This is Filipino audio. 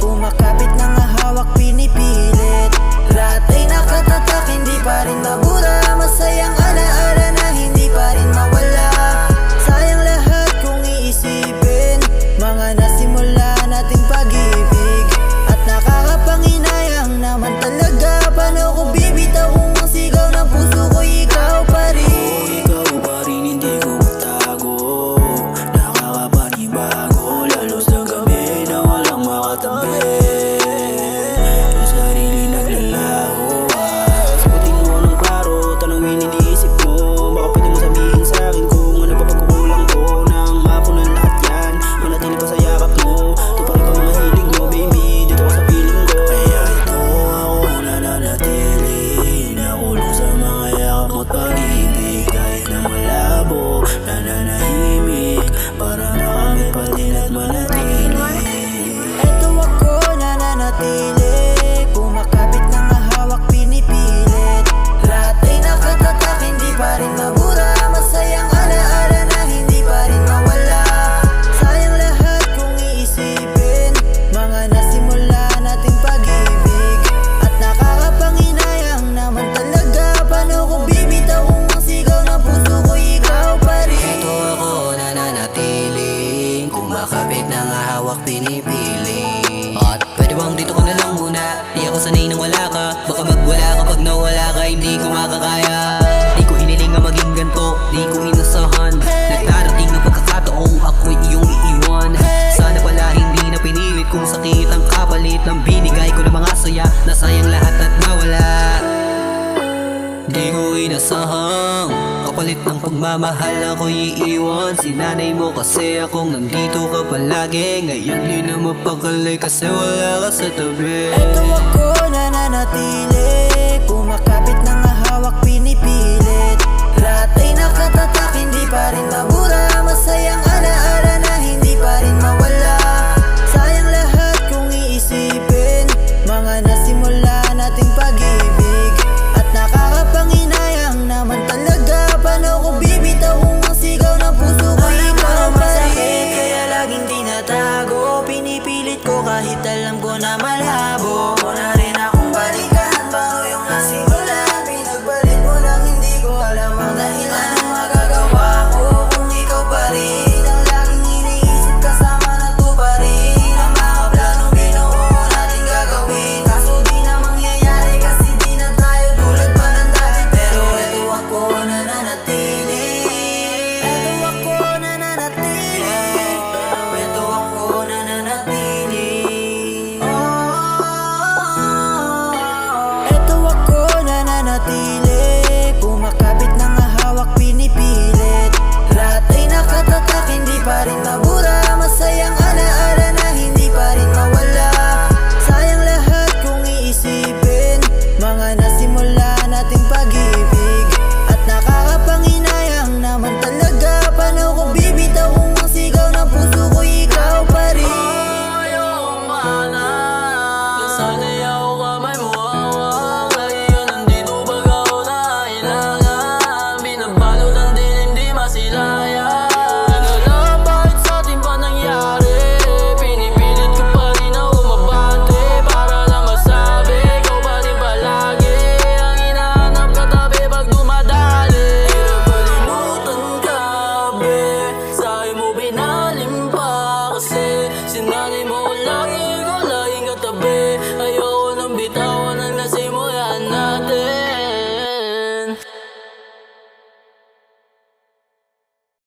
Kumakapit na nga hawak pinipilit. Lahat ay nakatatak, hindi pa rin mabura. Masayang alaala na hindi pa rin mawala. Sayang lahat kung iisipin mga nasimula nating pag-ibig. At nakakapanginayang naman talaga, paano ko bibitaw kung ang sigaw ng puso ko ikaw pa rin. Ikaw pa rin, hindi ko matago. Nakakapanibago, lalo sa gabi na walang makatabi. Yung sarili naglalaho. Sagutin mo ng klaro, tanongin iniisip mo. Baka pwede mo sabihin sa'kin kung ano ba pagkukulang ko. Nang mapunan lahat yan, manatili pa sa yakap mo. Tuparin ko mga hilig mo, baby, dito ka sa piling ko. Kaya ito ako nananatili, nakulong sa mga yakap mo't pag-ibig. Kahit na malabo, nananahimik, para na kami pati na't manatili. Eto ako nananatili, kumakapit na nga hawak pinipilit. Lahat ay nakatatak, hindi pa rin mabura. Masayang alaala na hindi pa rin mawala. Sayang lahat kung iisipin mga nasimula nating pag-ibig. At nakakapanginayang naman talaga, paano ko bibitaw kung ang sigaw ng puso ko ikaw pa rin. Ito ako nananatili, kumakapit na nga hawak pinipili. At pwede bang dito ka na lang muna? Di ako sanay nang wala ka. Baka magwala kapag nawala ka, hindi ko makakaya. Di ko hiniling na maging ganto, di ko inasahan. Nagdarating ng pagkakataong ako'y iyong iiwan. Sana pala hindi na pinilit, kung sakit ang kapalit ng binigay ko ng mga saya. Nasayang lahat at nawala. Di ko inasahang kapalit ng pagmamahal ako'y iiwan. Sinanay mo kasi akong nandito ka palagi. Ngayon di na mapakalay kasi wala ka sa tabi. Eto ako nananatili, kumakapit na nga hawak pinipilit. Lahat ay nakatatak, hindi pa rin mabura. Masayang alaala na hindi pa rin mawala. Sayang lahat kung iisipin mga nasimula nating pag-ibig. At nakakapanginayang naman talaga, paano ko bibitaw kung ang sigaw ng puso ko ikaw pa rin. Kaya laging tinatago, pinipilit ko kahit alam ko na malabo. Mo na rin akong balikan, bago yung nasimulan. Pinagbalik mo lang, hindi ko alam ang dahilan ng magagawa ko kung ikaw pa rin ang laging iniisip, kasama na to pa rin. Ang mga planong binuo natin gagawin, kaso di na mangyayari kasi di na tayo tulad pa ng dati. Pero eto ako nananatili, eto ako nananatili, eto ako nananatili. Eto ako nananatili, kumakapit na nga hawak pinipilit. Lahat ay nakatatak, hindi pa rin